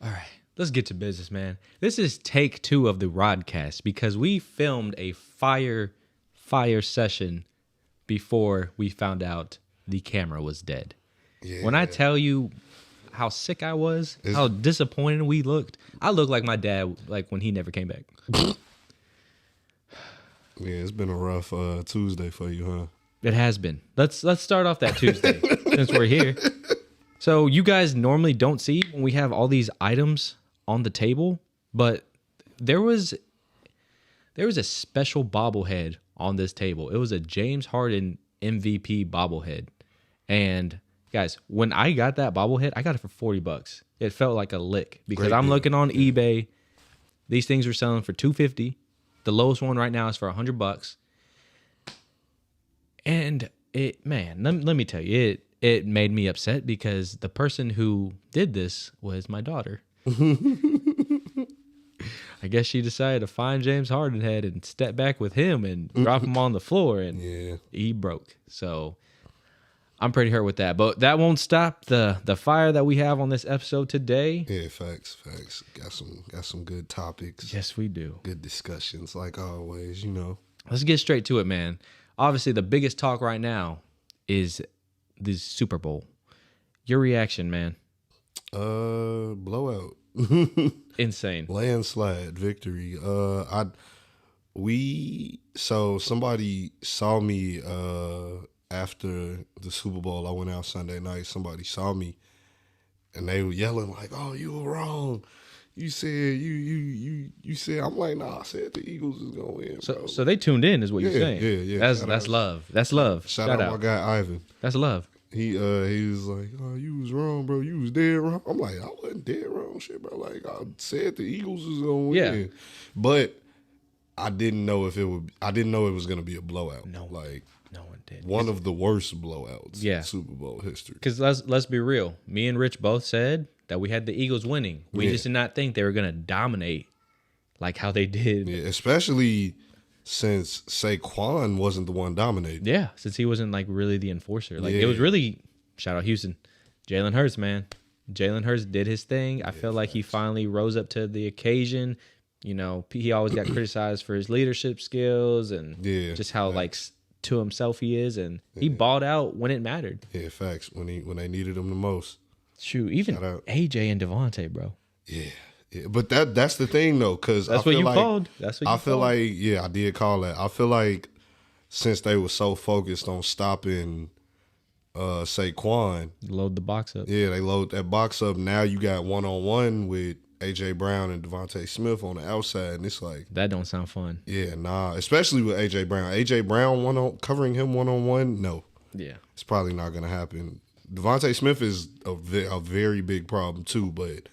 All right, let's get to business, man. This is take 2 of the Rodcast because we filmed a fire session before we found out the camera was dead. Yeah. When I tell you how sick I was, how disappointed we looked, I looked like my dad, like when he never came back. Yeah, it's been a rough Tuesday for you, huh? It has been. Let's start off that Tuesday since we're here. So you guys normally don't see when we have all these items on the table, but there was a special bobblehead on this table. It was a James Harden MVP bobblehead. And guys, when I got that bobblehead, I got it for $40. It felt like a lick because I'm looking on eBay. These things were selling for $250. The lowest one right now is for $100. And let me tell you, it made me upset because the person who did this was my daughter. I guess she decided to find James Harden head and step back with him and drop him on the floor, and he broke. So I'm pretty hurt with that. But that won't stop the fire that we have on this episode today. Yeah, facts. Got some good topics. Yes, we do. Good discussions, like always, Let's get straight to it, man. Obviously, the biggest talk right now is the Super Bowl. Your reaction, man? Blowout. Insane. Landslide victory. Somebody saw me after the Super Bowl. I went out Sunday night. Somebody saw me and they were yelling like, "Oh, you were wrong. You said you said." I'm like, "Nah, I said the Eagles is gonna win." Bro. So they tuned in, is what you're saying. Yeah. That's love. That's love. Shout out my guy Ivan. That's love. He was like, "Oh, you was wrong, bro. You was dead wrong." I'm like, "I wasn't dead wrong, shit, bro. Like I said, the Eagles was gonna win." Yeah. But I didn't know it was gonna be a blowout. No, like no one did. One of the worst blowouts in Super Bowl history. Because let's be real. Me and Rich both said that we had the Eagles winning. We just did not think they were gonna dominate like how they did. Yeah, especially since Saquon wasn't the one dominating. Yeah, since he wasn't like really the enforcer. Like it was really, shout out Houston, Jalen Hurts, man. Jalen Hurts did his thing. I feel like he finally rose up to the occasion. He always got criticized for his leadership skills and just how like to himself he is, and he balled out when it mattered. Yeah, facts. When they needed him the most. Shoot, even AJ and Devontae, bro. Yeah. Yeah, but that's the thing though, because that's what you called. That's what you I feel called. like, I did call that. I feel like since they were so focused on stopping Saquon, load the box up. Yeah, they load that box up. Now you got 1-on-1 with AJ Brown and Devontae Smith on the outside, and it's like that don't sound fun. Yeah, nah, especially with AJ Brown. AJ Brown covering him 1-on-1. No, it's probably not gonna happen. Devontae Smith is a very big problem too, but.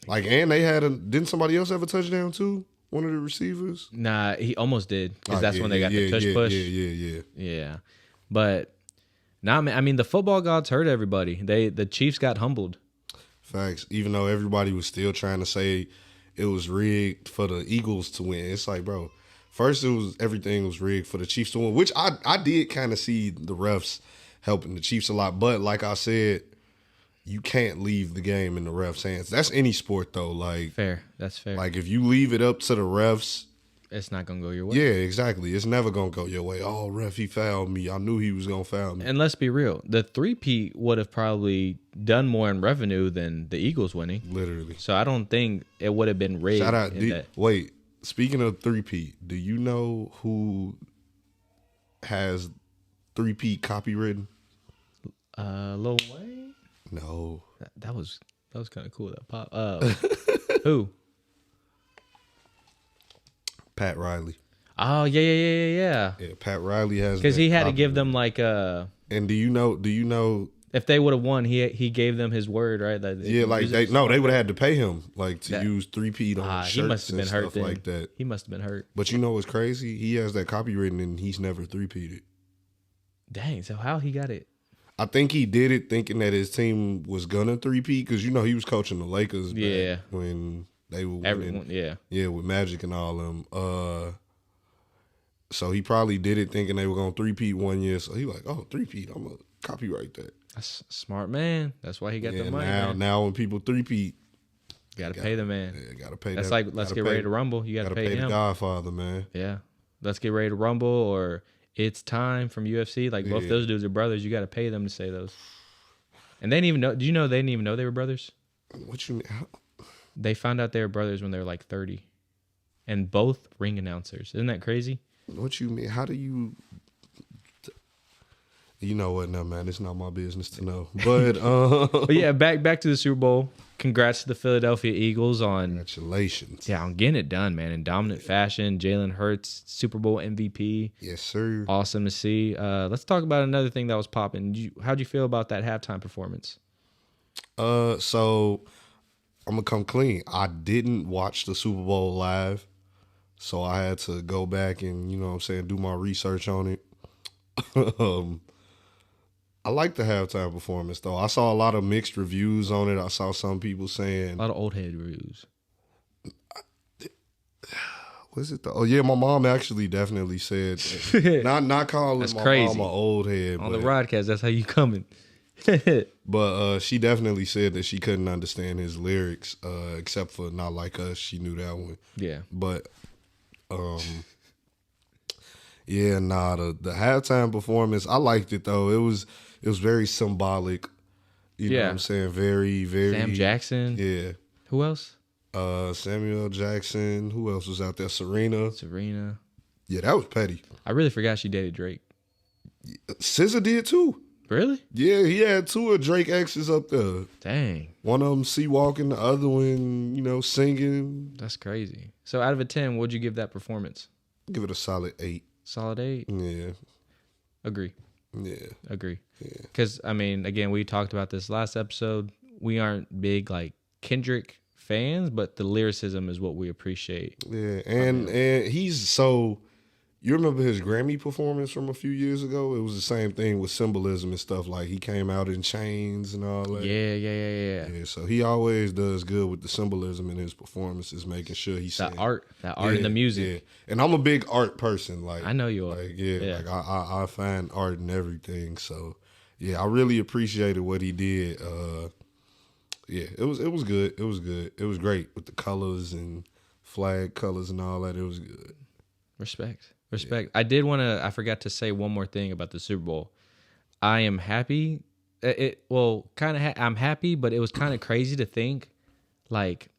Like, and they didn't somebody else have a touchdown too? One of the receivers? Nah, he almost did because that's when they got the tush push. Yeah. But nah, man. I mean, the football gods hurt everybody. The Chiefs got humbled. Facts. Even though everybody was still trying to say it was rigged for the Eagles to win, it's like, bro. First, everything was rigged for the Chiefs to win, which I did kind of see the refs helping the Chiefs a lot. But like I said. You can't leave the game in the refs' hands. That's any sport, though. Like fair, that's fair. Like if you leave it up to the refs, it's not gonna go your way. Yeah, exactly. It's never gonna go your way. Oh, ref, he fouled me. I knew he was gonna foul me. And let's be real, the 3-peat would have probably done more in revenue than the Eagles winning. Literally. So I don't think it would have been rigged. Shout out. Wait, speaking of 3-peat, do you know who has 3-peat copywritten? Lil Wayne. No, that was kind of cool. That pop. Who? Pat Riley. Oh yeah. Yeah, Pat Riley has because he had to give them like a. And do you know if they would have won, he gave them his word, right? That they would have had to pay him like to use 3-peat on shirts. He must have been hurt then. Like that. He must have been hurt. But you know what's crazy? He has that copywritten and he's never 3-peated. Dang! So how he got it? I think he did it thinking that his team was gonna 3-peat because he was coaching the Lakers back when they were winning. With Magic and all them. So he probably did it thinking they were gonna 3-peat one year. So he like, oh, 3-peat, I'm gonna copyright that. That's smart, man. That's why he got the money. Now when people 3-peat, Got to pay the man. Yeah, gotta pay. That's that, like let's gotta get pay, ready to rumble. You got to pay the him. Godfather, man. Yeah, let's get ready to rumble or it's time from UFC. Like both those dudes are brothers. You got to pay them to say those. And they didn't even know. Do you know they didn't even know they were brothers? What you mean? They found out they were brothers when they were like 30, and both ring announcers. Isn't that crazy? What you mean? How do you? You know what? No, man, it's not my business to know. But but yeah, back to the Super Bowl. Congrats to the Philadelphia Eagles on congratulations. Yeah, on getting it done, man, in dominant fashion. Jalen Hurts, Super Bowl MVP. Yes, sir. Awesome to see. Let's talk about another thing that was popping. How'd you feel about that halftime performance? So I'm gonna come clean. I didn't watch the Super Bowl live, so I had to go back and do my research on it. I like the halftime performance though. I saw a lot of mixed reviews on it. I saw some people saying a lot of old head reviews. Was it though? Oh yeah, my mom actually definitely said not calling That's my crazy. mom an old head On the broadcast. That's how you coming. But she definitely said that she couldn't understand his lyrics, except for Not Like Us. She knew that one. Yeah. But yeah, the halftime performance, I liked it though. It was very symbolic. You know what I'm saying? Very, very Sam Jackson. Yeah. Who else? Samuel Jackson. Who else was out there? Serena. Yeah, that was petty. I really forgot she dated Drake. SZA did too. Really? Yeah, he had two of Drake exes up there. Dang. One of them sea-walking, the other one, singing. That's crazy. So out of a 10, what'd you give that performance? Give it a solid 8. Solid 8? Yeah. Agree. Yeah. Agree. Yeah. Because, I mean, again, we talked about this last episode. We aren't big, like, Kendrick fans, but the lyricism is what we appreciate. Yeah, and he's so... You remember his Grammy performance from a few years ago? It was the same thing with symbolism and stuff. Like, he came out in chains and all that. Yeah, so he always does good with the symbolism in his performances, making sure he's that art in the music. Yeah. And I'm a big art person. Like, I know you are. Like, like I find art in everything. So, yeah, I really appreciated what he did. Yeah, it was good. It was good. It was great with the colors and flag colors and all that. It was good. Respect. I did want to. I forgot to say one more thing about the Super Bowl. I am happy. I'm happy, but it was kind of crazy to think, like,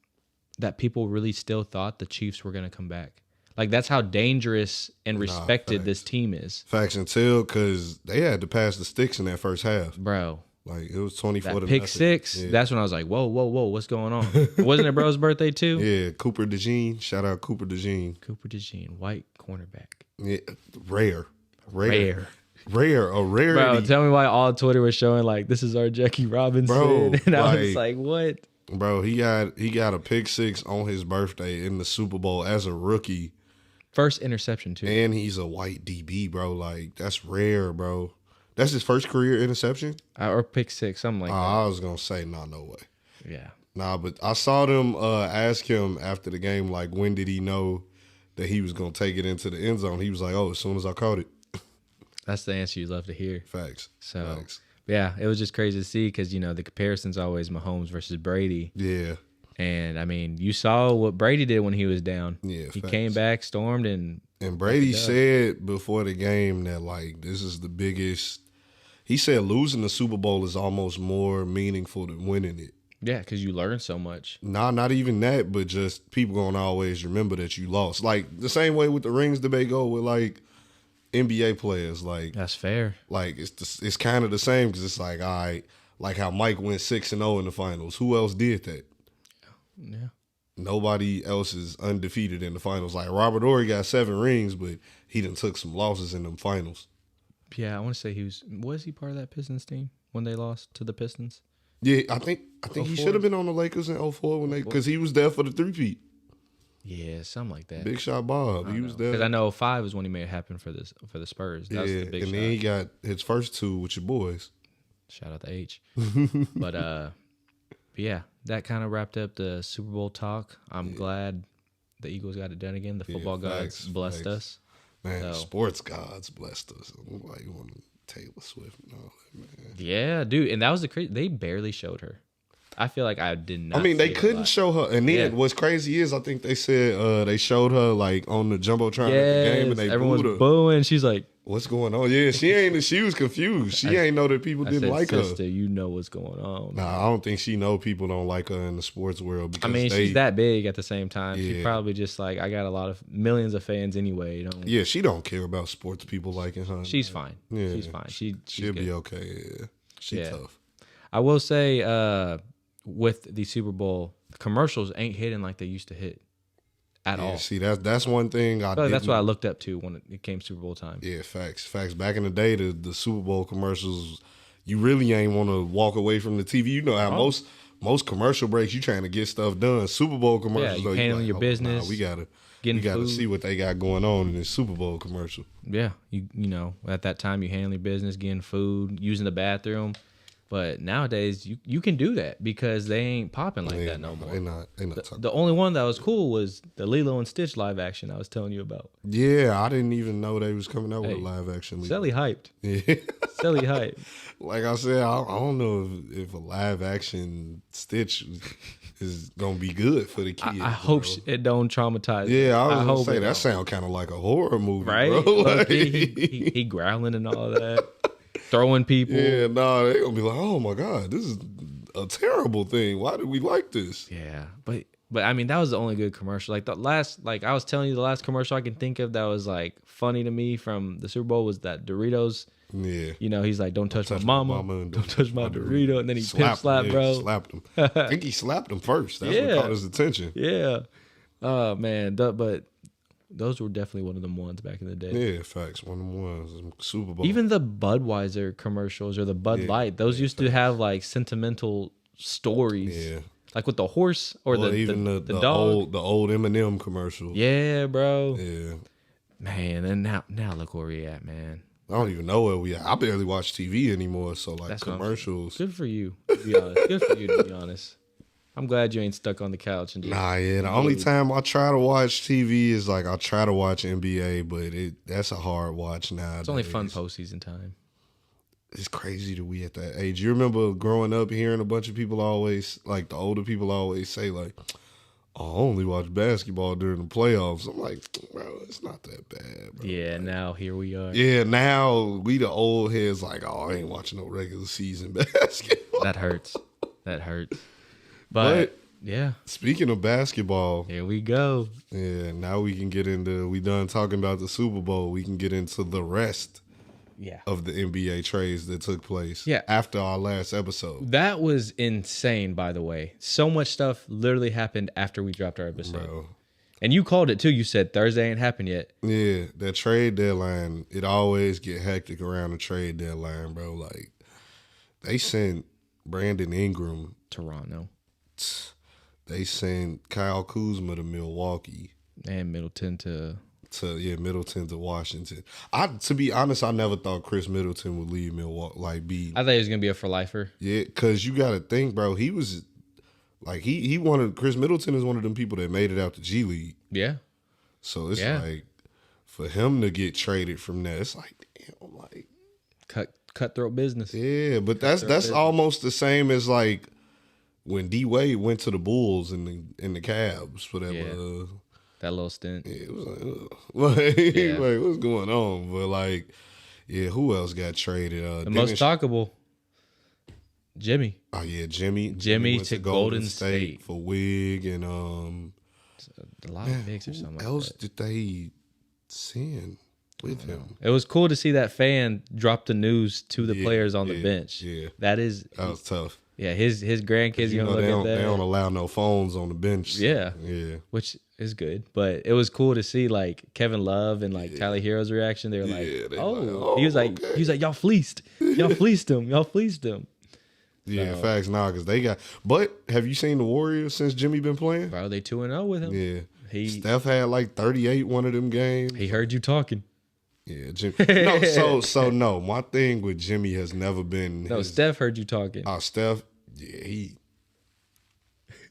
that people really still thought the Chiefs were gonna come back. Like, that's how dangerous and respected this team is. Facts, until because they had to pass the sticks in that first half, bro. Like, it was 24 to pick nothing. 6. Yeah. That's when I was like, whoa, what's going on? Wasn't it bro's birthday too? Yeah, Cooper DeJean. Shout out Cooper DeJean. Cooper DeJean, white cornerback. Yeah, rare. A rarity. Bro, tell me why all Twitter was showing like this is our Jackie Robinson, bro, and I was like, what? Bro, he got a pick 6 on his birthday in the Super Bowl as a rookie. First interception too, and he's a white DB, bro. Like, that's rare, bro. That's his first career interception? Or pick 6, something like that. I was going to say, no way. Yeah. Nah, but I saw them ask him after the game, like, when did he know that he was going to take it into the end zone? He was like, as soon as I caught it. That's the answer you love to hear. Facts. So, Facts. Yeah, it was just crazy to see because, the comparison's always Mahomes versus Brady. Yeah. And, I mean, you saw what Brady did when he was down. Yeah, he came back, stormed, and Brady said before the game that, like, this is the biggest... He said losing the Super Bowl is almost more meaningful than winning it. Yeah, because you learn so much. Nah, not even that, but just people gonna always remember that you lost. Like, the same way with the rings debate go with, like, NBA players. Like, that's fair. Like, it's kind of the same because it's like, all right, like how Mike went 6-0 in the finals. Who else did that? Yeah. Nobody else is undefeated in the finals. Like, Robert Horry got 7 rings, but he done took some losses in them finals. Yeah, I want to say was he part of that Pistons team when they lost to the Pistons? Yeah, I think he should have been on the Lakers in 04 when because he was there for the 3-peat. Yeah, something like that. Big Shot Bob, he was there. Because I know 05 is when he made it happen for the Spurs. That was the big and shot. then he got his first 2 with your boys. Shout out to H. But yeah, that kind of wrapped up the Super Bowl talk. I'm glad the Eagles got it done again. The football gods blessed us. Man, sports gods blessed us. Like, Taylor Swift and all that, man. Yeah, dude. And that was the crazy. They barely showed her. I feel like I did not. I mean, they see her couldn't live. show her. And then what's crazy is I think they said they showed her like on the Jumbotron at the game and they everyone's booed her. booing. She's like, What's going on? Yeah, she was confused. She ain't know that people didn't said, like Sister, her. you know what's going on. Nah, I don't think she know people don't like her in the sports world. Because I mean, she's that big at the same time. Yeah. She's probably just like, I got a lot of millions of fans anyway. You know? Yeah, she don't care about sports people liking her. She's fine. Yeah, She's fine. She'll She'll be okay. Yeah, she tough. I will say, with the Super Bowl, commercials ain't hitting like they used to hit at all. See, that's one thing I feel like that's what I looked up to when it came Super Bowl time. Yeah, facts. Back in the day, the Super Bowl commercials, you really ain't want to walk away from the TV. You know how most commercial breaks, you trying to get stuff done. Super Bowl commercials, you handling your business. Nah, we gotta food. see what they got going on in this Super Bowl commercial. Yeah, you know, at that time you handling your business, getting food, using the bathroom. But nowadays you can do that because they ain't popping like that no more. They not the only one that was cool was the Lilo and Stitch live action I was telling you about. Yeah, I didn't even know they was coming out with a live action. Sally hyped. Yeah. Sally hyped. Like I said, I don't know if a live action Stitch is gonna be good for the kids. I hope it don't traumatize. Yeah, I was gonna hope say that sound kind of like a horror movie, right? Bro. Like, he growling and all that, throwing people. Yeah, nah, they gonna be like, oh my god, this is a terrible thing. Why did we like this? Yeah, but I mean that was the only good commercial. Like the last, like I was telling you, the last commercial I can think of that was like funny to me from the Super Bowl was that Doritos. Yeah, you know, he's like, "Don't touch my mama, and don't touch my Dorito," and then he slapped bro. Slapped him. I think he slapped him first. That's what caught his attention. Yeah. Oh man, but those were definitely one of them ones back in the day. Yeah, facts. One of them ones. Super Bowl. Even the Budweiser commercials or the Bud Light, those used to have like sentimental stories. Yeah. Like with the horse or even the dog. the old Eminem commercial. Yeah, bro. Yeah. Man, and now look where we at, man. I don't even know where we at. I barely watch TV anymore, so like That's commercials. Good for you, to be honest. Good for you, to be honest. I'm glad you ain't stuck on the couch and just The only time I try to watch TV is like I try to watch NBA, but that's a hard watch now. It's only fun postseason time. It's crazy that we at that age. You remember growing up hearing a bunch of people always, like the older people always say like, oh, I only watch basketball during the playoffs. I'm like, bro, it's not that bad, bro. Yeah, like, now here we are. Yeah, now we the old heads like, oh, I ain't watching no regular season basketball. That hurts. But yeah. Speaking of basketball. Here we go. Yeah, now we can get into, we done talking about the Super Bowl. We can get into the rest of the NBA trades that took place after our last episode. That was insane, by the way. So much stuff literally happened after we dropped our episode. Bro. And you called it too. You said Thursday ain't happened yet. Yeah, that trade deadline, it always get hectic around the trade deadline, bro. Like, they sent Brandon Ingram. Toronto. They sent Kyle Kuzma to Milwaukee. And Middleton to Washington. To be honest, I never thought Chris Middleton would leave Milwaukee. I thought he was gonna be a for lifer. Yeah, because you got to think, bro. He was like Chris Middleton is one of them people that made it out the G League. Yeah. So it's like for him to get traded from there, it's like damn, like cutthroat business. Yeah, but that's almost the same as like when D Wade went to the Bulls and the Cavs for that. That little stint. Yeah, it was like what's going on? But like, who else got traded? The most talkable, Jimmy. Oh yeah, Jimmy went to Golden State for Wig and a lot of picks or something. What else did they send with him? It was cool to see that fan drop the news to the players on the bench. Yeah, that was tough. Yeah, his grandkids gonna look at that. They don't allow no phones on the bench. So, yeah, which is good. But it was cool to see like Kevin Love and like Tyler Hero's reaction. They were like, he was like, y'all fleeced him. Y'all fleeced him. Yeah, facts. Nah, because they got. But have you seen the Warriors since Jimmy been playing? Bro, they 2-0 with him. Yeah, Steph had like 38 one of them games. He heard you talking. Yeah, Jimmy. No, so no. My thing with Jimmy has never been. No, Steph heard you talking. Oh, Steph. Yeah, he.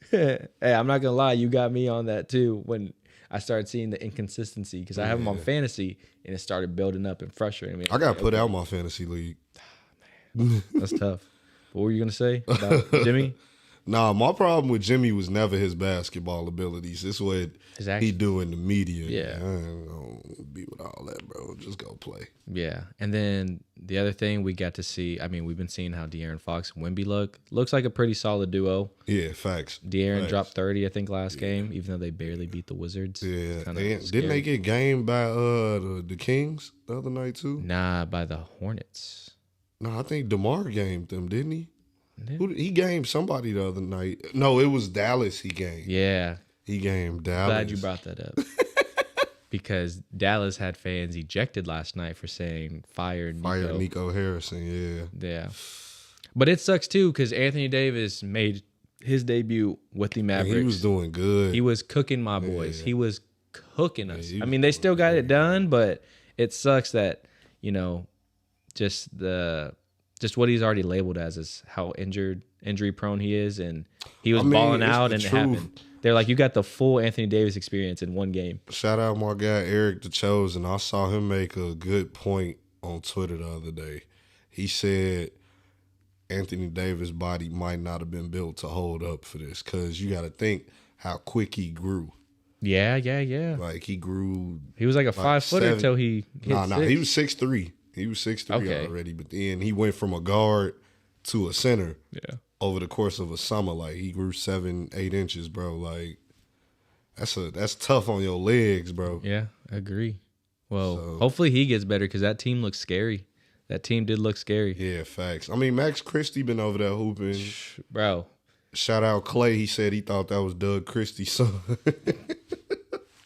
Hey, I'm not gonna lie. You got me on that too when I started seeing the inconsistency because I have him on fantasy and it started building up and frustrating me. I got put out my fantasy league. That's tough. What were you gonna say about Jimmy? Nah, my problem with Jimmy was never his basketball abilities. It's what he do in the media. Yeah. I ain't gonna be with all that, bro. Just go play. Yeah. And then the other thing we got to see, I mean, we've been seeing how De'Aaron Fox and Wemby looks like a pretty solid duo. Yeah, facts. De'Aaron dropped 30, I think, last game, even though they barely beat the Wizards. Yeah. Didn't they get gamed by the Kings the other night too? Nah, by the Hornets. No, I think DeMar gamed them, didn't he? He gamed somebody the other night. No, it was Dallas he gamed. Yeah. He gamed Dallas. Glad you brought that up. Because Dallas had fans ejected last night for saying fire Nico Harrison, yeah. Yeah. But it sucks too because Anthony Davis made his debut with the Mavericks. And he was doing good. He was cooking my boys. Yeah. He was cooking us. Yeah, I mean, they still got it done, but it sucks that, just what he's already labeled as is how injury prone he is, and he was balling out and it happened. They're like, you got the full Anthony Davis experience in one game. Shout out my guy Eric the Chosen. I saw him make a good point on Twitter the other day. He said Anthony Davis' body might not have been built to hold up for this because you got to think how quick he grew. Yeah. Like he grew. He was like a 5-footer until he hit 6. He was 6'3". He was 6'3" already, but then he went from a guard to a center. Yeah. Over the course of a summer, like he grew 7-8 inches, bro. Like that's tough on your legs, bro. Yeah, I agree. Well, hopefully he gets better because that team looks scary. That team did look scary. Yeah, facts. I mean, Max Christie been over there hooping, bro. Shout out Clay. He said he thought that was Doug Christie's son.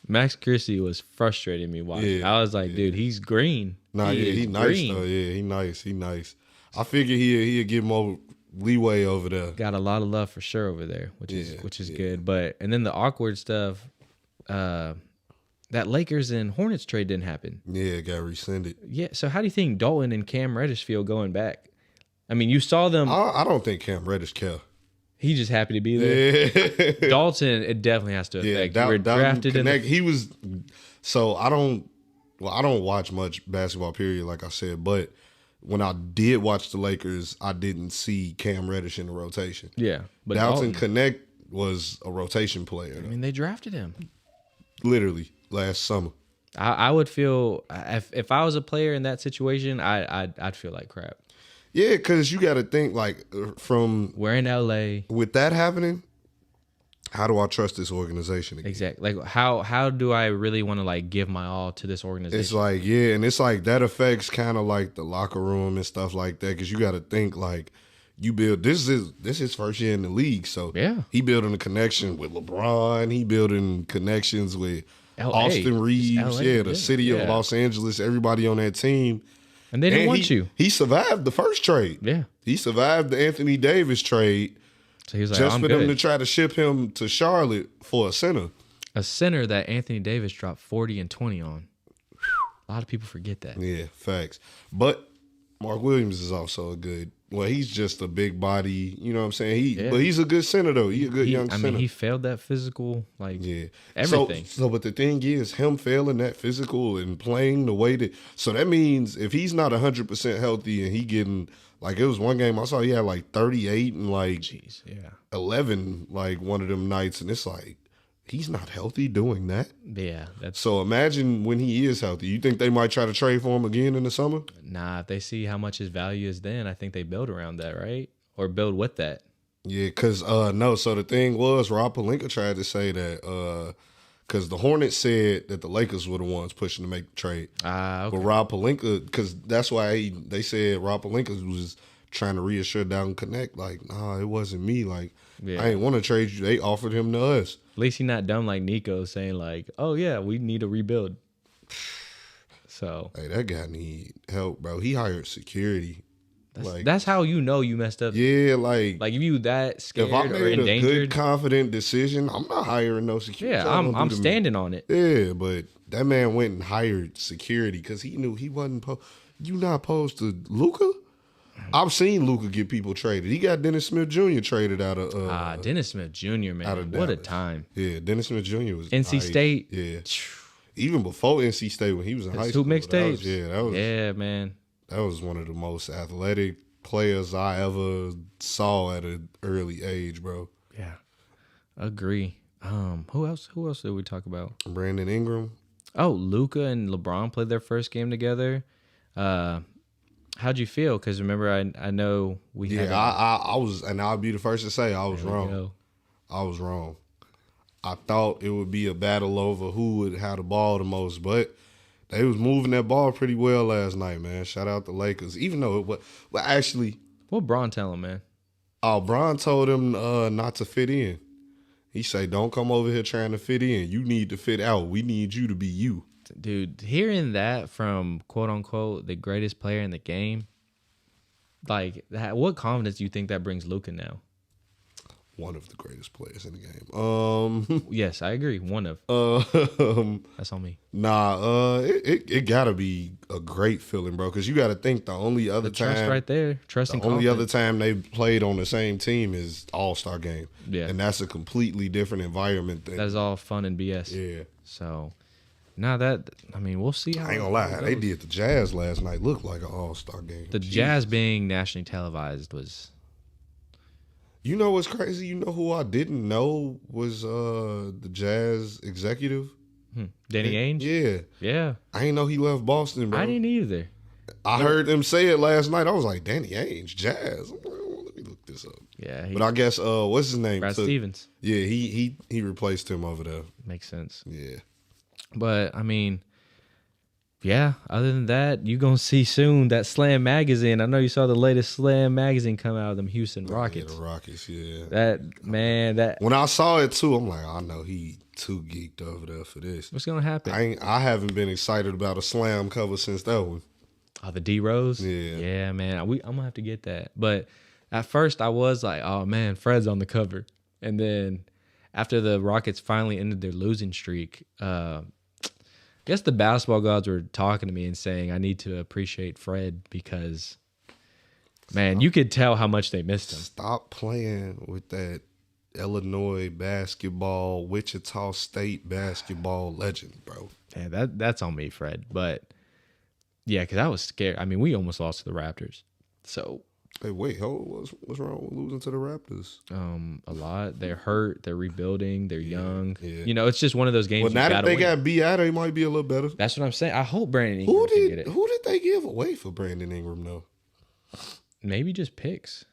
Max Christie was frustrating me watching. Yeah, I was like, dude, he's green. Nah, he nice green. Though. Yeah, he nice. I figure he'll get more leeway over there. Got a lot of love for sure over there, which is good. But and then the awkward stuff, that Lakers and Hornets trade didn't happen. Yeah, it got rescinded. Yeah, so how do you think Dalton and Cam Reddish feel going back? I mean, you saw them. I don't think Cam Reddish care. He just happy to be there. Yeah. Dalton, it definitely has to affect. You were drafted in. He was. So I don't watch much basketball. Period, like I said, but. When I did watch the Lakers, I didn't see Cam Reddish in the rotation. Yeah. But Dalton Connect was a rotation player. I mean, they drafted him. Literally, last summer. I would feel, if I was a player in that situation, I'd feel like crap. Yeah, because you got to think, like, from... We're in L.A. With that happening, how do I trust this organization again? Exactly. Like, how do I really want to, like, give my all to this organization? It's like, yeah, and it's like that affects kind of like the locker room and stuff like that because you got to think, like, you build... This is his first year in the league, so yeah, he building a connection with LeBron. He building connections with LA. Austin Reeves, the city of Los Angeles, everybody on that team. And they didn't want you. He survived the first trade. Yeah. He survived the Anthony Davis trade. So he was like, just for them to try to ship him to Charlotte for a center. A center that Anthony Davis dropped 40 and 20 on. A lot of people forget that. Yeah, facts. But Mark Williams is also a good... Well, he's just a big body, you know what I'm saying? But he's a good center, though. He's a good young center. I mean, he failed that physical, everything. So, but the thing is, him failing that physical and playing the way that... So that means if he's not 100% healthy and he getting... Like, it was one game I saw he had, like, 38 and, like, 11, like, one of them nights. And it's like, he's not healthy doing that. Yeah. So imagine when he is healthy. You think they might try to trade for him again in the summer? Nah, if they see how much his value is then, I think they build around that, right? Or build with that. Yeah, because, no. So the thing was, Rob Pelinka tried to say that... Because the Hornets said that the Lakers were the ones pushing to make the trade. Okay. But Rob Pelinka, because that's why they said Rob Pelinka was trying to reassure Dalton Connect, like, nah, it wasn't me. Like, I ain't want to trade you. They offered him to us. At least he's not dumb like Nico saying, like, oh, yeah, we need to rebuild. So. Hey, that guy need help, bro. He hired security. That's how you know you messed up. Yeah, like if you that scared if I or made endangered, a good, confident decision, I'm not hiring no security. Yeah, I'm standing on it. Yeah, but that man went and hired security because he knew he wasn't. You not opposed to Luka? I've seen Luka get people traded. He got Dennis Smith Jr. traded out of. Dennis Smith Jr. Man, what a time. Yeah, Dennis Smith Jr. was NC State. Yeah, even before NC State when he was in high school. Hoop mixtapes. That was man. That was one of the most athletic players I ever saw at an early age, bro. Yeah, agree. Who else? Who else did we talk about? Brandon Ingram. Oh, Luka and LeBron played their first game together. How'd you feel? Because remember, I know we had. Yeah, I was, and I'll be the first to say I was wrong. Go. I was wrong. I thought it would be a battle over who would have the ball the most, but they was moving that ball pretty well last night, man. Shout out the Lakers. Even though it was, well, actually, What Bron tell him, man? Bron told him not to fit in. He say, "Don't come over here trying to fit in. You need to fit out. We need you to be you." Dude, hearing that from quote unquote the greatest player in the game, like that, what confidence do you think that brings Luka now? One of the greatest players in the game. Yes, I agree. One of. That's on me. It gotta be a great feeling, bro. Because you got to think the only other Trust time, right there. Trust and the only other confidence. time they played on the same team is All-Star game. Yeah. And that's a completely different environment. That is all fun and BS. Yeah. So, now that, I mean, we'll see how I ain't gonna lie, they did the Jazz last night look like an All-Star game. The Jazz being nationally televised was. You know what's crazy? You know who I didn't know was the Jazz executive? Danny Ainge? Yeah. Yeah. I ain't know he left Boston, bro. I didn't either. I heard him say it last night. I was like, Danny Ainge, Jazz. I'm like, oh, let me look this up. Yeah. But I guess what's his name? Brad Stevens. Yeah, he replaced him over there. Makes sense. Yeah. But, I mean, yeah, other than that, you're going to see soon that Slam magazine. I know you saw the latest Slam magazine come out of them Houston Rockets. Yeah, the Rockets, yeah. That When I saw it too, I'm like, I know he too geeked over there for this. what's going to happen? I haven't been excited about a Slam cover since that one. Oh, the D Rose? Yeah. Yeah, man. I'm going to have to get that. But at first I was like, oh, man, Fred's on the cover. And then after the Rockets finally ended their losing streak, I guess the basketball gods were talking to me and saying I need to appreciate Fred because, man, you could tell how much they missed him. Stop playing with that Illinois basketball, Wichita State basketball legend, bro. Yeah, that's on me, Fred. But, yeah, because I was scared. I mean, we almost lost to the Raptors. So, Hey, wait, what's wrong with losing to the Raptors? a lot. They're hurt. They're rebuilding. They're young. yeah. You know, it's just one of those games. Well, now that they win. got beat out, they might be a little better. That's what I'm saying. I hope Brandon Ingram can get it. Who did they give away for Brandon Ingram, though? Maybe just picks.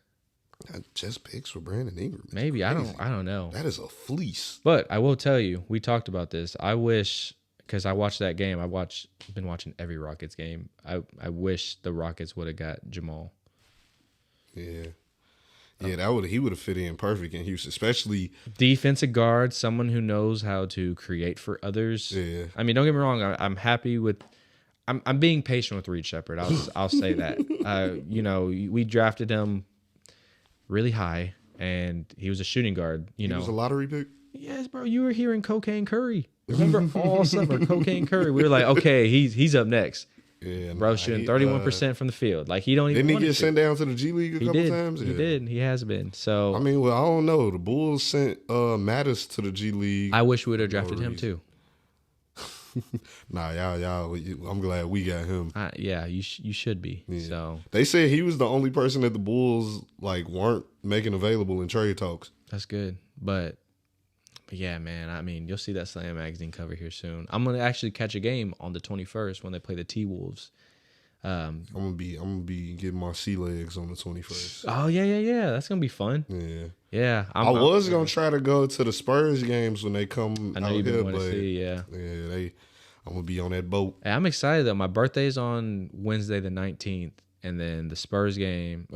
Just picks for Brandon Ingram. Maybe I don't know. That is a fleece. But I will tell you, we talked about this. I wish, because I watched that game. Been watching every Rockets game. I wish the Rockets would have got Jamal. Yeah. Yeah, he would have fit in perfect in Houston, especially Defensive guard, someone who knows how to create for others. Yeah. I mean, don't get me wrong. I'm happy with. I'm being patient with Reed Shepherd. I'll say that. You know, we drafted him really high, and he was a shooting guard. He was a lottery pick. Yes, bro. You were hearing Cocaine Curry. Remember all summer, Cocaine Curry. We were like, okay, he's up next. Yeah, Bro, shooting 31% from the field. Like, he don't even. Didn't he get sent down to the G League a couple times? He did. He has been. So I mean, well, I don't know. The Bulls sent Mattis to the G League. I wish we would have drafted him too. Nah, y'all. I'm glad we got him. Yeah, you should be. Yeah. So they said he was the only person that the Bulls like weren't making available in trade talks. That's good, but yeah, man. I mean, you'll see that Slam magazine cover here soon. I'm gonna actually catch a game on the 21st when they play the T-Wolves. I'm gonna be getting my sea legs on the 21st. Oh yeah. That's gonna be fun. Yeah. I was gonna try to go to the Spurs games when they come I know out you've here, been but to see, yeah. I'm gonna be on that boat. Hey, I'm excited though. My birthday's on Wednesday the 19th, and then the Spurs game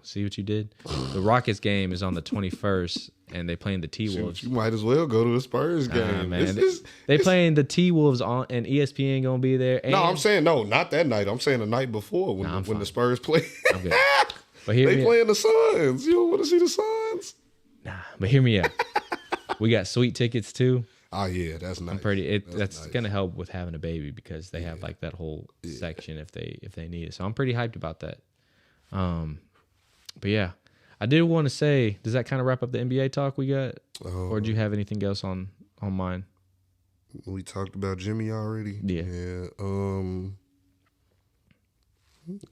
see what you did? The Rockets game is on the 21st, and they playing the T-Wolves. You might as well go to the Spurs game, man. They playing the T-Wolves on, and ESPN gonna be there. And no, I'm saying not that night. I'm saying the night before when the Spurs play. I'm good. But they playing the Suns. You don't want to see the Suns? Nah, but hear me out. We got sweet tickets too. Oh yeah, that's nice. That's nice. Gonna help with having a baby because they have like that whole section if they need it. So I'm pretty hyped about that. But yeah, I did want to say, does that kind of wrap up the NBA talk we got, or do you have anything else on mine? We talked about Jimmy already. Yeah.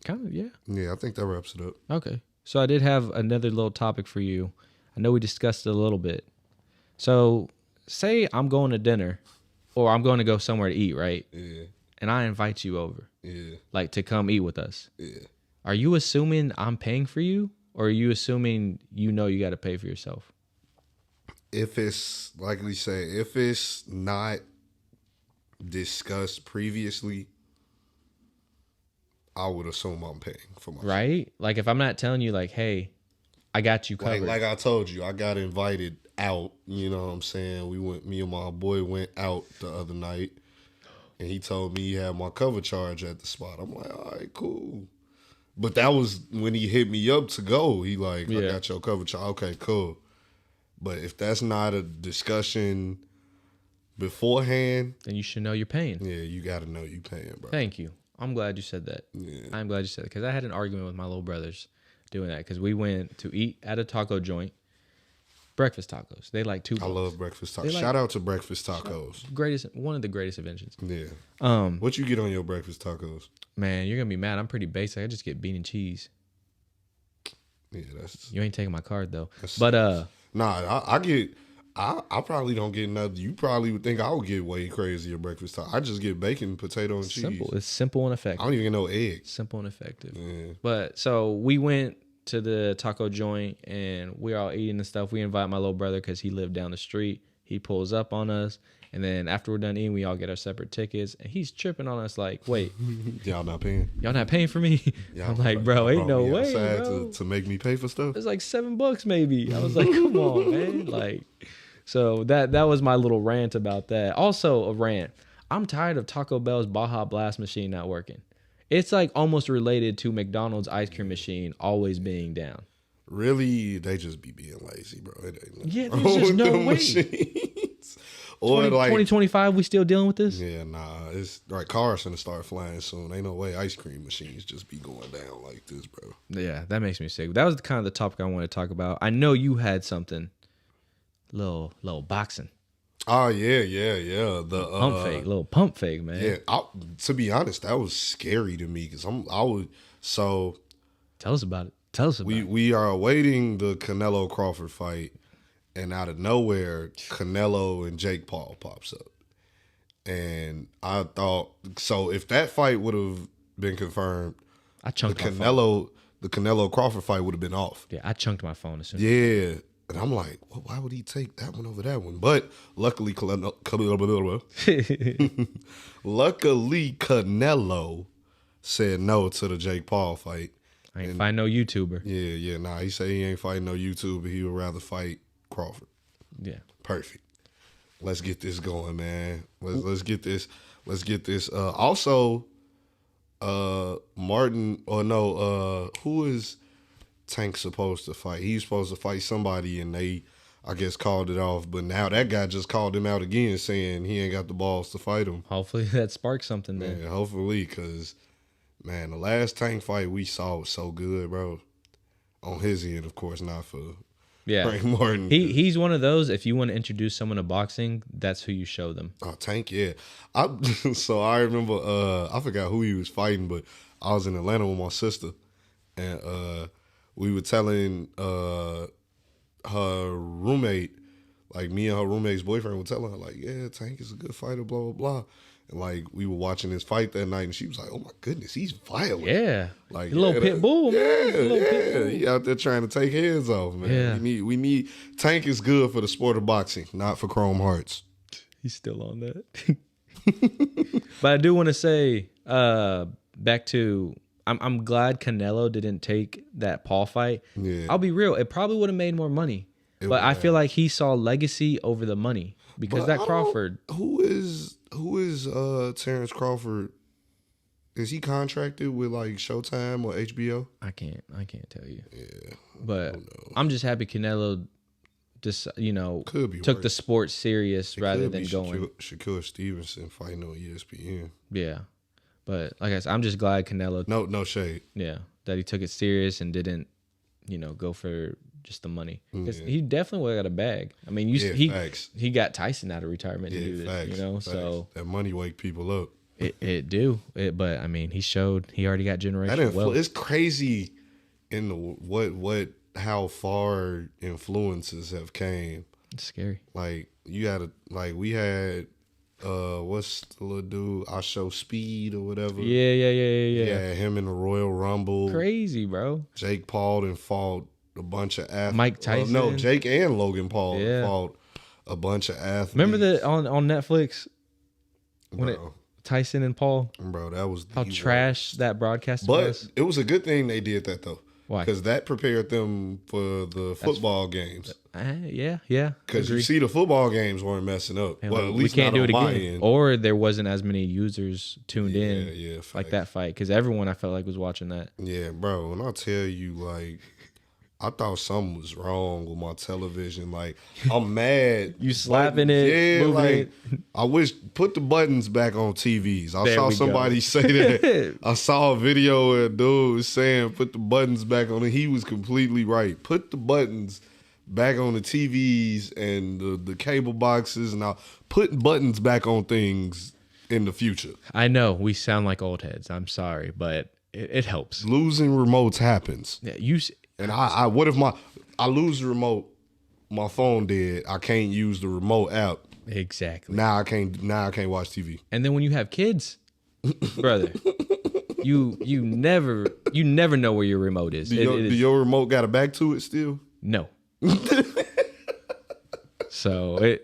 Kind of, yeah. Yeah, I think that wraps it up. Okay. So I did have another little topic for you. I know we discussed it a little bit. So say I'm going to dinner or I'm going to go somewhere to eat, right? Yeah. And I invite you over, Yeah. like to come eat with us. Yeah. Are you assuming I'm paying for you or are you assuming you got to pay for yourself? If it's, like we say, if it's not discussed previously, I would assume I'm paying for myself. Right? Like if I'm not telling you like, hey, I got you covered. Like I told you, I got invited out. You know what I'm saying? Me and my boy went out the other night, and he told me he had my cover charge at the spot. I'm like, all right, cool. But that was when he hit me up to go. He like, I got your cover charge. Okay, cool. But if that's not a discussion beforehand, then you should know you're paying. Yeah, you got to know you paying, bro. Thank you. I'm glad you said that. Yeah. I'm glad you said it because I had an argument with my little brothers doing that because we went to eat at a taco joint, breakfast tacos. They like $2. I love breakfast tacos. Shout out to breakfast tacos. One of the greatest inventions. Yeah. What you get on your breakfast tacos? Man, you're gonna be mad. I'm pretty basic. I just get bean and cheese. Yeah, that's. You ain't taking my card though. But nah, I probably don't get nothing. You probably would think I would get way crazier breakfast taco. I just get bacon, potato, and cheese. Simple. It's simple and effective. I don't even get no eggs. Simple and effective. Yeah. But so we went to the taco joint and we're all eating and stuff. We invite my little brother because he lived down the street. He pulls up on us. And then after we're done eating, we all get our separate tickets. And he's tripping on us like, wait. Y'all not paying? Y'all not paying for me? I'm like, bro, ain't no way, bro. To make me pay for stuff? It's like $7 maybe. I was like, come on, man. Like, so that was my little rant about that. Also a rant. I'm tired of Taco Bell's Baja Blast machine not working. It's like almost related to McDonald's ice cream machine always being down. Really? They just be being lazy, bro. It ain't yeah, there's just no way. Machines. Or 2025, we still dealing with this? Yeah, nah. It's like cars gonna start flying soon. Ain't no way ice cream machines just be going down like this, bro. Yeah, that makes me sick. That was kind of the topic I wanted to talk about. I know you had something. Little boxing. Oh yeah. The little pump fake, man. Yeah, to be honest, that was scary to me because Tell us about it. We are awaiting the Canelo Crawford fight, and out of nowhere, Canelo and Jake Paul pops up, and I thought so. If that fight would have been confirmed, I chunked my phone. The Canelo Crawford fight would have been off. Yeah, I chunked my phone as soon. Yeah. And I'm like, well, why would he take that one over that one? But luckily, Canelo said no to the Jake Paul fight. I ain't fighting no YouTuber. Yeah. Nah, he said he ain't fighting no YouTuber. He would rather fight Crawford. Yeah. Perfect. Let's get this going, man. Let's get this. Also, Martin, who is Tank supposed to fight? He's supposed to fight somebody, and they, I guess, called it off. But now that guy just called him out again, saying he ain't got the balls to fight him. Hopefully that sparks something there. Yeah, hopefully, because, man, the last Tank fight we saw was so good, bro. On his end, of course, not for Frank Martin. He's one of those, if you want to introduce someone to boxing, that's who you show them. Oh, Tank, yeah. So I remember, I forgot who he was fighting, but I was in Atlanta with my sister, and we were telling her roommate, like me and her roommate's boyfriend were telling her, like, yeah, Tank is a good fighter, blah, blah, blah. And, like, we were watching his fight that night, and she was like, oh, my goodness, he's violent. Yeah. Like, a little pit bull, man. Yeah. He out there trying to take heads off, man. Yeah. We need Tank is good for the sport of boxing, not for Chrome Hearts. He's still on that. But I do want to say, back to... I'm glad Canelo didn't take that Paul fight. Yeah. I'll be real. It probably would have made more money. But I feel like he saw legacy over the money. Because that Crawford... Who is Terrence Crawford? Is he contracted with like Showtime or HBO? I can't tell you. Yeah. But I'm just happy Canelo just, took the sport serious rather than going... Shakur Stevenson fighting on ESPN. Yeah. But like I said, I'm just glad Canelo... No shade. Yeah, that he took it serious and didn't, go for just the money. Because he definitely would have got a bag. I mean, he got Tyson out of retirement to do this, facts. So... That money wake people up. It do. But I mean, he already got generational wealth. It's crazy in the how far influences have came. It's scary. Like we had what's the little dude? I Show Speed or whatever. Yeah. Yeah, him in the Royal Rumble. Crazy, bro. Jake Paul and fought a bunch of athletes. Mike Tyson. No, Jake and Logan Paul fought a bunch of athletes. Remember that on Netflix when Tyson and Paul? Bro, that was how trash that broadcast was. But it was a good thing they did that though. Why? Because that prepared them for the football games. Yeah. Because you see, the football games weren't messing up. And well, at least we can't not do it on my again. end. Or there wasn't as many users tuned in facts. like that fight. Because everyone, I felt like, was watching that. Yeah, bro. When I tell you, like, I thought something was wrong with my television. Like, I'm mad. You slapping it. Yeah, like, it. I wish, put the buttons back on TVs. I saw somebody say that. I saw a video where a dude was saying, put the buttons back on it. He was completely right. Put the buttons back on the TVs and the cable boxes, and I'll put buttons back on things in the future. I know we sound like old heads. I'm sorry, but it helps. Losing remotes happens. Yeah, and I what if I lose the remote, my phone dead, I can't use the remote app. Exactly. Now I can't watch TV. And then when you have kids, brother, you never know where your remote is. Do your remote got a back to it still? No. So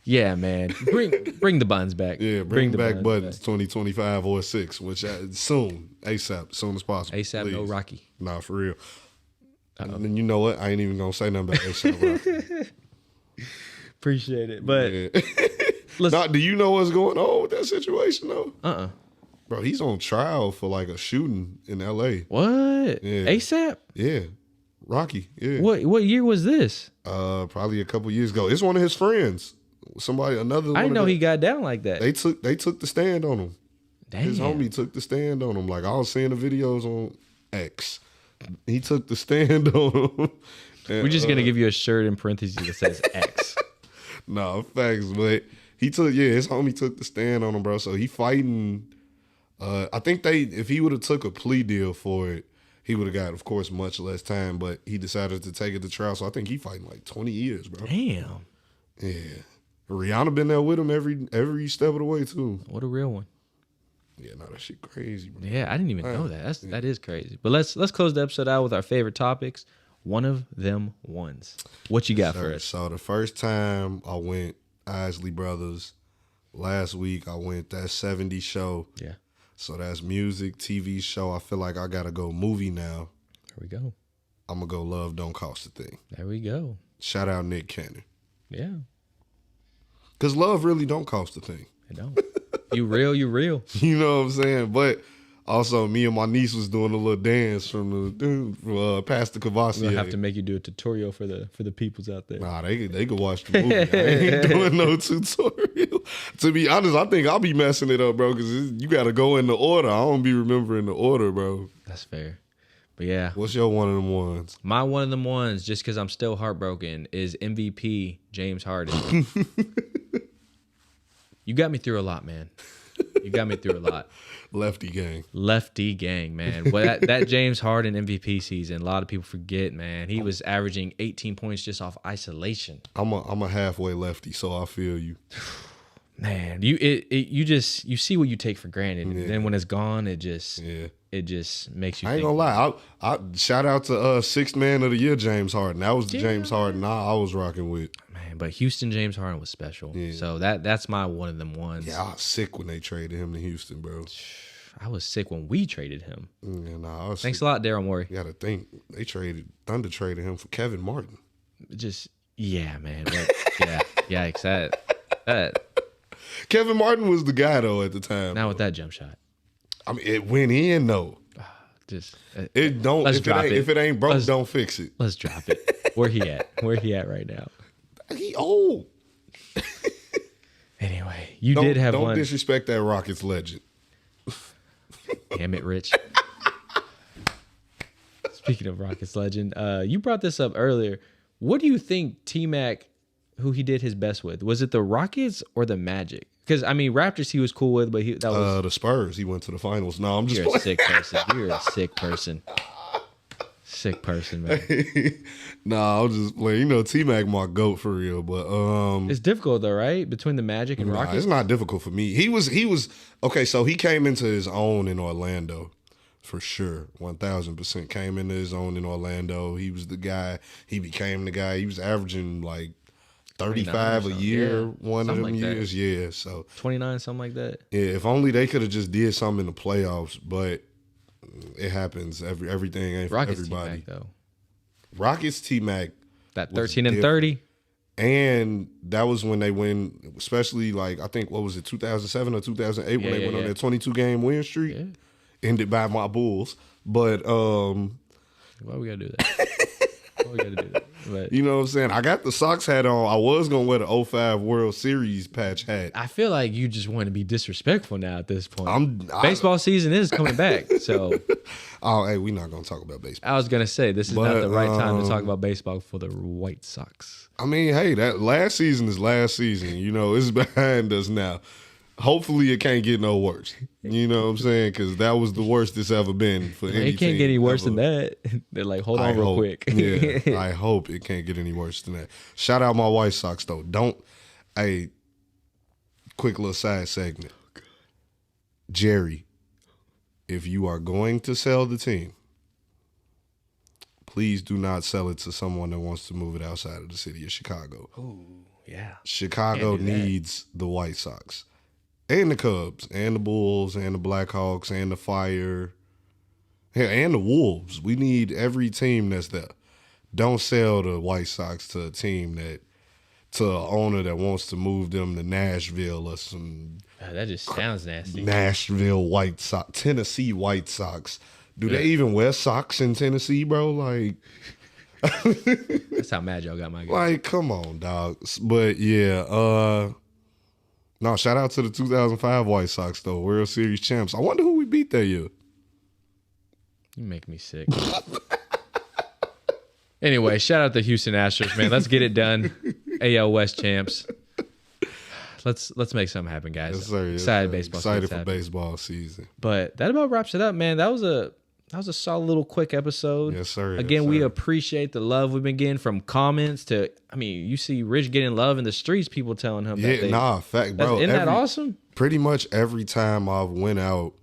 yeah, man. Bring the buttons back. Yeah, bring back buttons 2025 or 6, which soon, ASAP, soon as possible. ASAP, please. No Rocky. Nah, for real. And then you know what? I ain't even gonna say nothing about ASAP Rocky. Appreciate it, but do you know what's going on with that situation though? Bro, he's on trial for like a shooting in LA. What? Yeah. ASAP? Yeah. Rocky, yeah. What year was this? Probably a couple years ago. It's one of his friends. I didn't know he got down like that. They took the stand on him. Damn. His homie took the stand on him. Like, I was seeing the videos on X. He took the stand on him. And, we're just gonna give you a shirt in parentheses that says X. No, facts, but his homie took the stand on him, bro. So he fighting. I think if he would have took a plea deal for it, he would have got, of course, much less time, but he decided to take it to trial. So I think he fighting like 20 years, bro. Damn. Yeah. Rihanna been there with him every step of the way, too. What a real one. Yeah, no, that shit crazy, bro. Yeah, I didn't even know that. That is crazy. But let's close the episode out with our favorite topics. One of them ones. What you got for us? So the first time I went Isley Brothers. Last week I went that 70s show. Yeah. So that's music, TV show. I feel like I gotta go movie now. There we go. I'm gonna go Love Don't Cost a Thing. There we go. Shout out Nick Cannon. Yeah. Cause love really don't cost a thing. It don't. You real. You know what I'm saying? But also, me and my niece was doing a little dance from the Pastor Cavassier. We'll have to make you do a tutorial for the peoples out there. Nah, they could watch the movie. I ain't doing no tutorial. To be honest, I think I'll be messing it up, bro, because you got to go in the order. I don't be remembering the order, bro. That's fair. But yeah. What's your one of them ones? My one of them ones, just because I'm still heartbroken, is MVP James Harden. You got me through a lot, man. You got me through a lot. Lefty gang, man. Well, that James Harden MVP season, a lot of people forget, man. He was averaging 18 points just off isolation. I'm a halfway lefty, so I feel you. Man, you see what you take for granted, and then when it's gone, it just makes you. I ain't gonna lie. I shout out to Sixth Man of the Year, James Harden. That was the James Harden I was rocking with. Man, but Houston James Harden was special. Yeah. So that's my one of them ones. Yeah, I was sick when they traded him to Houston, bro. I was sick when we traded him. Yeah, I was Thanks sick. A lot, Daryl Morey. You got to think Thunder traded him for Kevin Martin. Man. But, yeah, that. Kevin Martin was the guy though at the time. Not with that jump shot. I mean, it went in though. It don't. If it ain't broke, don't fix it. Let's drop it. Where he at right now? He old. Anyway, don't disrespect that Rockets legend. Damn it, Rich. Speaking of Rockets legend, you brought this up earlier. What do you think T-Mac, who he did his best with, was it the Rockets or the Magic? Because I mean, Raptors he was cool with, but that was the Spurs. He went to the finals. No, I'm just you're a playing. sick person. You're a sick person. Sick person, man. Nah, I'm just playing. You know, T-Mac my GOAT for real, but It's difficult though, right? Between the Magic and Rockets. it's not difficult for me. He was okay. So he came into his own in Orlando, for sure. 1,000% came into his own in Orlando. He was the guy. He became the guy. He was averaging like 35 a year, one of them like years. that. Yeah, so 29, something like that. yeah. If only they could have just did something in the playoffs, but it happens. Everything ain't for Rockets everybody. T-Mac, though. Rockets T-Mac. That 13 and 30. And that was when they win, especially like, I think, what was it, 2007 or 2008 when they went on their 22-game win streak? Yeah. Ended by my Bulls. But, Why we gotta do that? Why we gotta do that? But you know what I'm saying? I got the Sox hat on. I was going to wear the 05 World Series patch hat. I feel like you just want to be disrespectful now at this point. I- Baseball season is coming back, so Oh, hey, we're not going to talk about baseball. I was gonna say this is not But, the right time to talk about baseball for the White Sox. I mean, hey, that last season is last season. You know, it's behind us now. Hopefully, it can't get no worse. You know what I'm saying? Because that was the worst it's ever been for any It can't get any team worse ever. than that. They're like, hold on I real hope. quick. Yeah, I hope it can't get any worse than that. Shout out my White Sox, though. Hey, quick little side segment. Jerry, if you are going to sell the team, please do not sell it to someone that wants to move it outside of the city of Chicago. Ooh, yeah. Chicago Can't do that. needs the White Sox and the Cubs and the Bulls and the Blackhawks and the Fire. Hell, and the Wolves. We need every team that's there. Don't sell the White Sox to a team to an owner that wants to move them to Nashville or some That just sounds nasty. Nashville White Sox, Tennessee White Sox. Do they even wear socks in Tennessee, bro? Like, That's how mad y'all got my guy. like, come on, dog. But yeah, no, shout out to the 2005 White Sox though, World Series champs. I wonder who we beat that year. You make me sick. Anyway, shout out to Houston Astros, man. Let's get it done. AL West champs. Let's make something happen, guys. Yes, sir. Yes, Excited sir. baseball. Excited season's for happening. baseball season. But that about wraps it up, man. That was a solid little quick episode. Yes, sir. Again, Yes, we sir. appreciate the love we've been getting from comments to. I mean, you see Rich getting love in the streets. People telling him, Yeah, fact, bro. Isn't that awesome? Pretty much every time I've went out,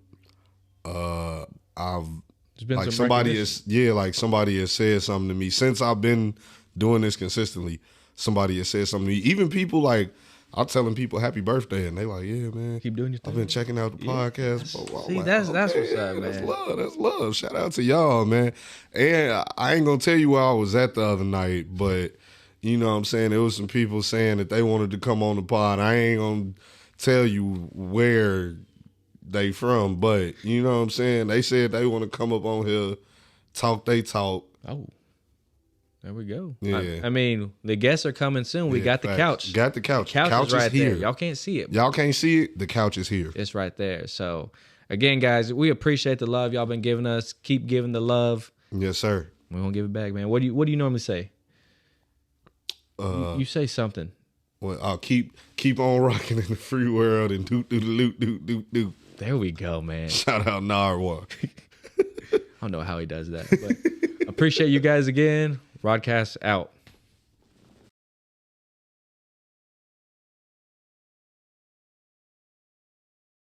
I've There's been like some somebody recognition. somebody has said something to me since I've been doing this consistently. Somebody has said something to me. Even people like I'm telling people happy birthday, and they like, yeah, man, Keep doing your thing. I've been checking out the podcast. Blah, See, blah, that's blah. what's up, man. That's love. That's love. Shout out to y'all, man. And I ain't gonna tell you where I was at the other night, but you know what I'm saying, there was some people saying that they wanted to come on the pod. I ain't gonna tell you where they from, but you know what I'm saying, they said they want to come up on here, talk they talk. Oh, there we go. Yeah. I mean, the guests are coming soon. We Yeah, got the facts. couch. Got the couch. Couch is right here. there. Y'all can't see it. Y'all can't see it. The couch is here. It's right there. So, again, guys, we appreciate the love y'all been giving us. Keep giving the love. Yes, sir. We won't give it back, man. What do you normally say? You say something. Well, I'll keep on rocking in the free world and doot doot doot doot doot doot. There we go, man. Shout out Narwa. I don't know how he does that, but appreciate you guys again. Broadcast out.